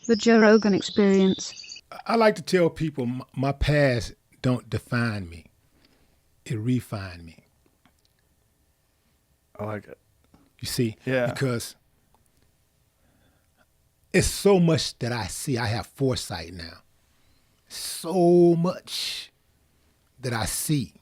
The Joe Rogan Experience. I like to tell people my past don't define me. It refined me. I like it. You see? Yeah. Because it's so much that I see. I have foresight now. So much that I see,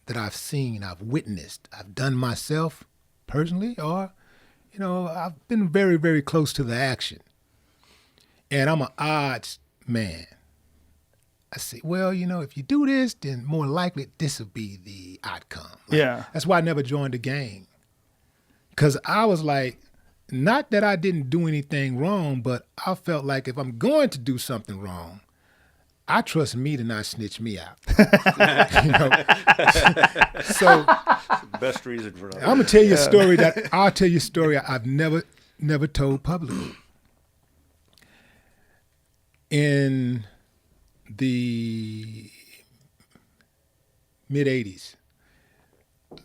that I've seen, I've witnessed, I've done myself personally, or, I've been very, very close to the action. And I'm an odds man. I say, well, if you do this, then more likely this will be the outcome. Yeah. That's why I never joined the gang. Because I was like, not that I didn't do anything wrong, but I felt like if I'm going to do something wrong, I trust me to not snitch me out. So Best reason for that. I'm gonna tell you a story that I'll tell you a story I've never told publicly. In the mid '80s,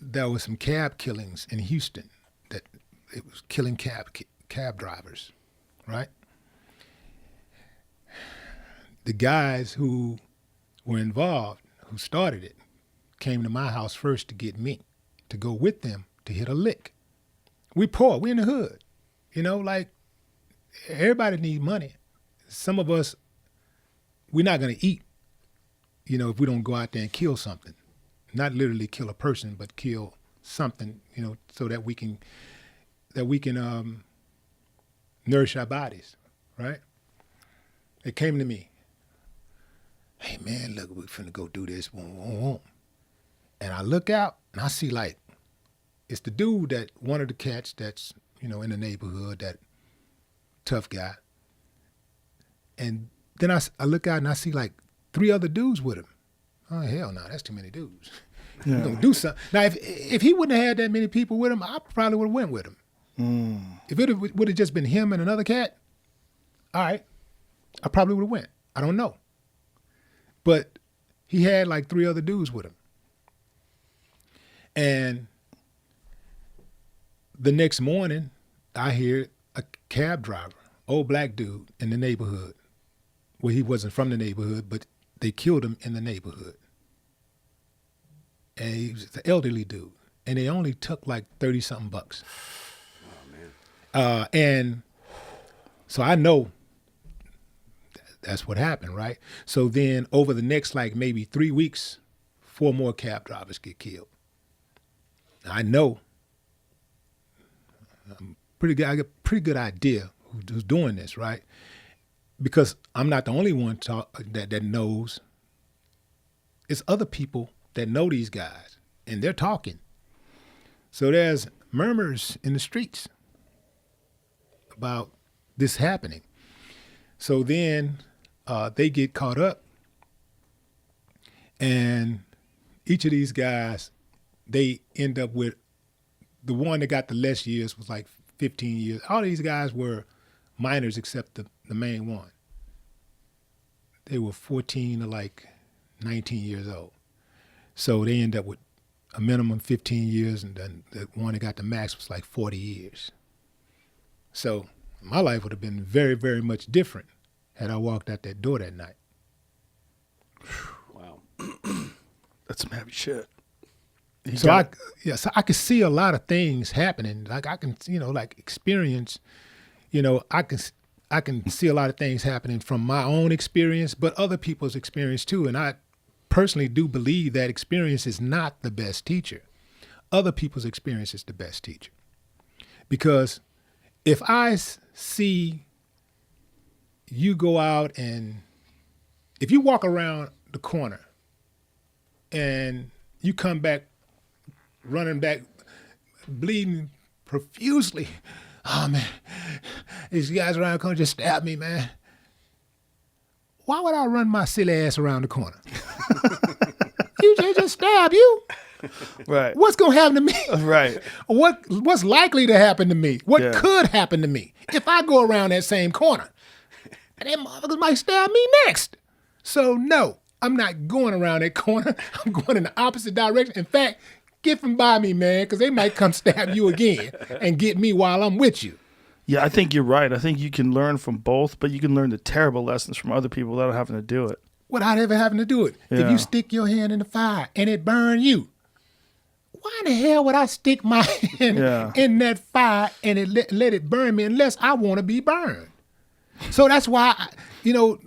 there was some cab killings in Houston. That it was killing cab drivers, right? The guys who were involved, who started it, came to my house first to get me, to go with them to hit a lick. We poor, we in the hood, like everybody need money. Some of us, we're not gonna eat, if we don't go out there and kill something. Not literally kill a person, but kill something, so that we can nourish our bodies, right? They came to me. Hey man, look, we're finna go do this. And I look out and I see it's the dude that one of the cats that's, in the neighborhood, that tough guy. And then I look out and I see 3 other dudes with him. Oh hell no, that's too many dudes. Yeah. We're gonna do something. Now if he wouldn't have had that many people with him, I probably would have went with him. If it would have just been him and another cat, all right, I probably would have went. I don't know. But he had 3 other dudes with him. And the next morning, I hear a cab driver, old black dude in the neighborhood. Well, he wasn't from the neighborhood, but they killed him in the neighborhood. And he was an elderly dude. And they only took $30-something bucks. And so I know that's what happened, right? So then over the next maybe 3 weeks, 4 more cab drivers get killed. I know. I get a pretty good idea who's doing this, right? Because I'm not the only one that knows. It's other people that know these guys, and they're talking. So there's murmurs in the streets about this happening. So then they get caught up, and each of these guys, they end up with, the one that got the less years was 15 years. All these guys were minors except the main one. They were 14 to 19 years old. So they end up with a minimum 15 years, and then the one that got the max was 40 years. So my life would have been very, very much different had I walked out that door that night. Wow. That's some heavy shit. So I could see a lot of things happening. I can, experience, I can see a lot of things happening from my own experience, but other people's experience too. And I personally do believe that experience is not the best teacher. Other people's experience is the best teacher. Because if I see you go out and if you walk around the corner and you come back running back, bleeding profusely, oh man, these guys around the corner just stabbed me, man. Why would I run my silly ass around the corner? They just stabbed you. Right. What's gonna happen to me? Right. What's likely to happen to me? What Yeah. could happen to me if I go around that same corner? And them motherfuckers might stab me next. So no, I'm not going around that corner. I'm going in the opposite direction. In fact, get from by me, man, because they might come stab you again and get me while I'm with you. Yeah, I think you're right. I think you can learn from both, but you can learn the terrible lessons from other people without having to do it. Without ever having to do it. If Yeah. you stick your hand in the fire and it burn you, why the hell would I stick my hand in that fire and let it burn me unless I want to be burned? So that's why, the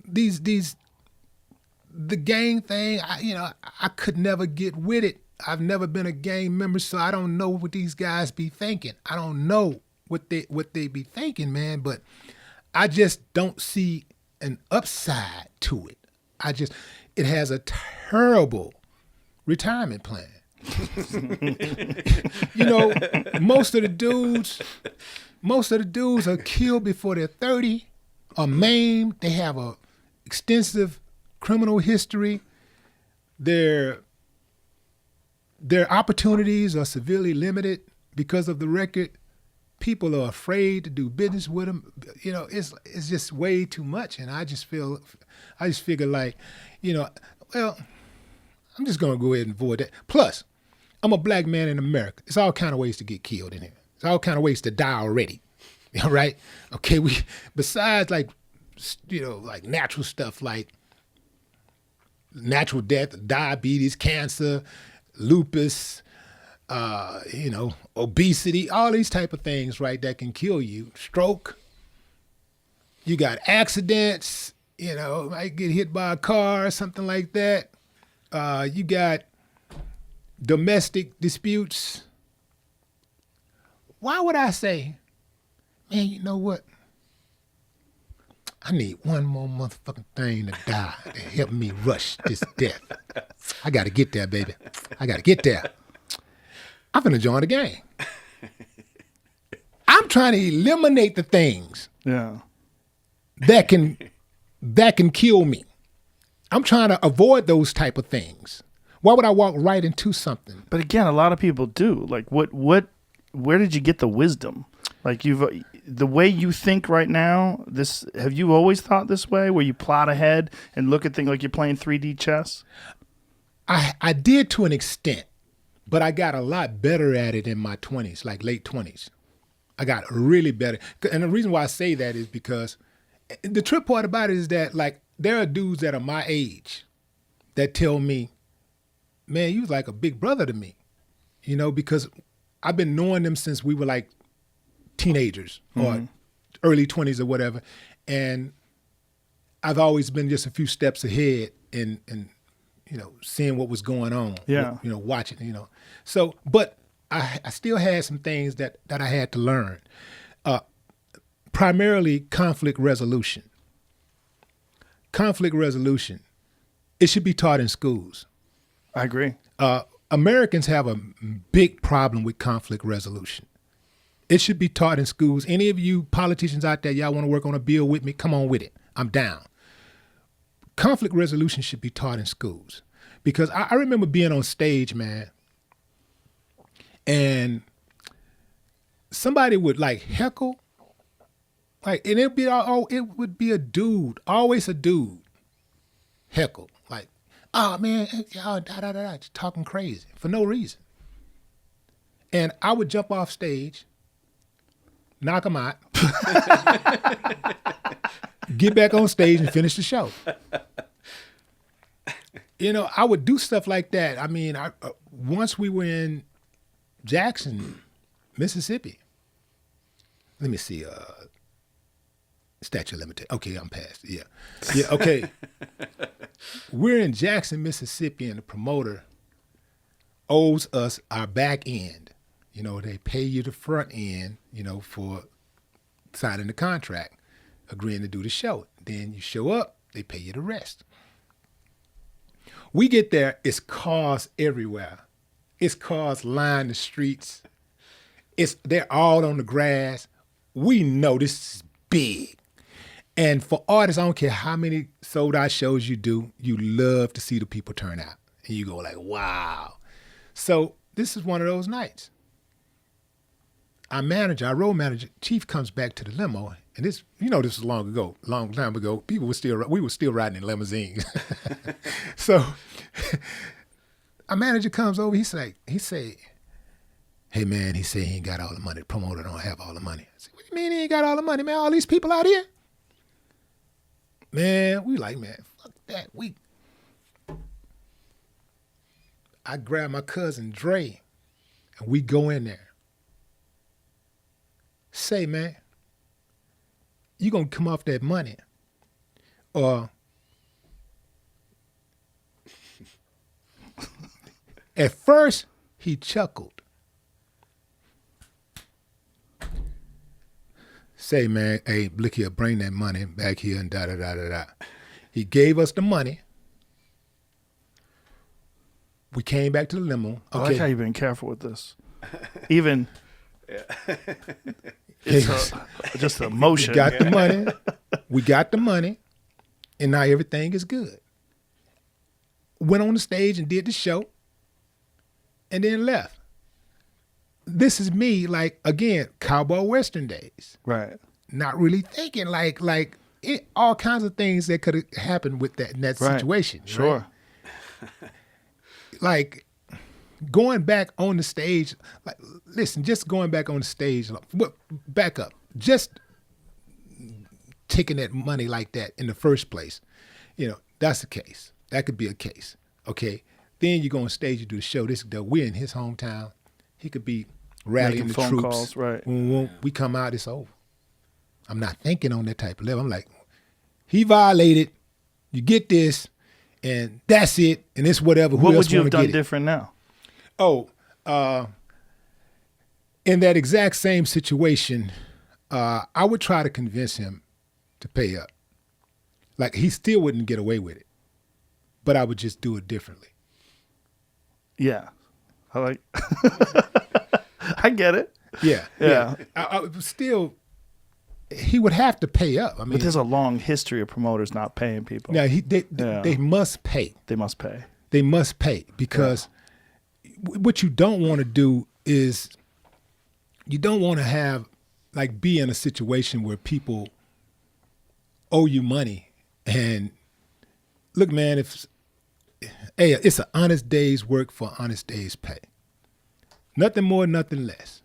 gang thing, I could never get with it. I've never been a gang member, so I don't know what these guys be thinking. I don't know what they be thinking, man, but I just don't see an upside to it. It has a terrible retirement plan. Most of the dudes are killed before they're 30, are maimed. They have a extensive criminal history. Their opportunities are severely limited because of the record. People are afraid to do business with them. It's just way too much, and I just figure like, well, I'm just gonna go ahead and avoid that. Plus, I'm a black man in America. It's all kind of ways to get killed in here. It's all kind of ways to die already. All right? Okay, besides like natural stuff like natural death, diabetes, cancer, lupus, obesity, all these type of things, right, that can kill you. Stroke. You got accidents, might get hit by a car or something like that. You got domestic disputes. Why would I say, man, you know what? I need one more motherfucking thing to die to help me rush this death. I got to get there, baby. I got to get there. I'm finna join the gang. I'm trying to eliminate the things that can kill me. I'm trying to avoid those type of things. Why would I walk right into something? But again, a lot of people do. Like, where did you get the wisdom? Like, the way you think right now, have you always thought this way, where you plot ahead and look at things like you're playing 3D chess? I did to an extent, but I got a lot better at it in my 20s, like late 20s. I got really better. And the reason why I say that is because the trip part about it is that, like, there are dudes that are my age that tell me, man, you was like a big brother to me, because I've been knowing them since we were like teenagers or early 20s or whatever. And I've always been just a few steps ahead in seeing what was going on, watching, So, but I still had some things that I had to learn, primarily conflict resolution. Conflict resolution, it should be taught in schools. I agree. Americans have a big problem with conflict resolution. It should be taught in schools. Any of you politicians out there, y'all want to work on a bill with me? Come on with it. I'm down. Conflict resolution should be taught in schools. Because I remember being on stage, man, and somebody would like heckle, and it would be a dude, always a dude, heckle, like, oh man, y'all just talking crazy for no reason. And I would jump off stage, knock them out, get back on stage and finish the show. I would do stuff like that. I mean, once we were in Jackson, Mississippi. Let me see. Statute of limitations. Okay, I'm past. Yeah, okay. We're in Jackson, Mississippi, and the promoter owes us our back end. They pay you the front end, for signing the contract, agreeing to do the show. Then you show up, they pay you the rest. We get there, it's cars everywhere. It's cars lining the streets. They're all on the grass. We know this is big. And for artists, I don't care how many sold out shows you do, you love to see the people turn out. And you go like, wow. So this is one of those nights. Our road manager, Chief comes back to the limo, and this was long time ago. We were still riding in limousines. So our manager comes over, he say, Hey, man, he said he ain't got all the money. The promoter don't have all the money. I said, what do you mean he ain't got all the money, man? All these people out here? Man, we like, man, fuck that. I grab my cousin Dre, and we go in there. Say, man, you gonna come off that money, or at first he chuckled. Say, man, hey, look here, bring that money back here and da-da-da-da-da. He gave us the money. We came back to the limo. I like how you've been careful with this. Even, it's just the emotion. We got the money. We got the money, and now everything is good. Went on the stage and did the show, and then left. This is me, like, again, cowboy western days. Right. Not really thinking like all kinds of things that could have happened with that in that situation. Sure. Right? Like going back on the stage, like listen, just going back on the stage, back up, just taking that money like that in the first place, that's the case. That could be a case. Okay. Then you go on stage, you do the show. We're in his hometown. He could be rallying the phone troops. Calls, right. When we come out, it's over. I'm not thinking on that type of level. I'm like, he violated. You get this, and that's it, and it's whatever. What would you have done different now? Oh, in that exact same situation, I would try to convince him to pay up. Like, he still wouldn't get away with it, but I would just do it differently. Yeah. I get it. Yeah. I still, he would have to pay up. I mean, but there's a long history of promoters not paying people. Now, they must pay. They must pay. They must pay because what you don't want to do is you don't want to have, like, be in a situation where people owe you money. And look, man, it's an honest day's work for honest day's pay. Nothing more, nothing less.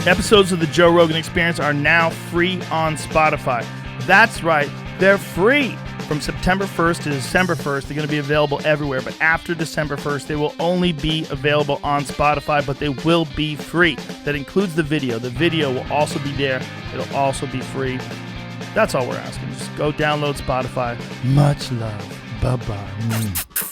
Episodes of the Joe Rogan Experience are now free on Spotify. That's right, they're free. From September 1st to December 1st, they're going to be available everywhere. But after December 1st, they will only be available on Spotify, but they will be free. That includes the video. The video will also be there. It'll also be free. That's all we're asking. Just go download Spotify. Much love. Bye-bye.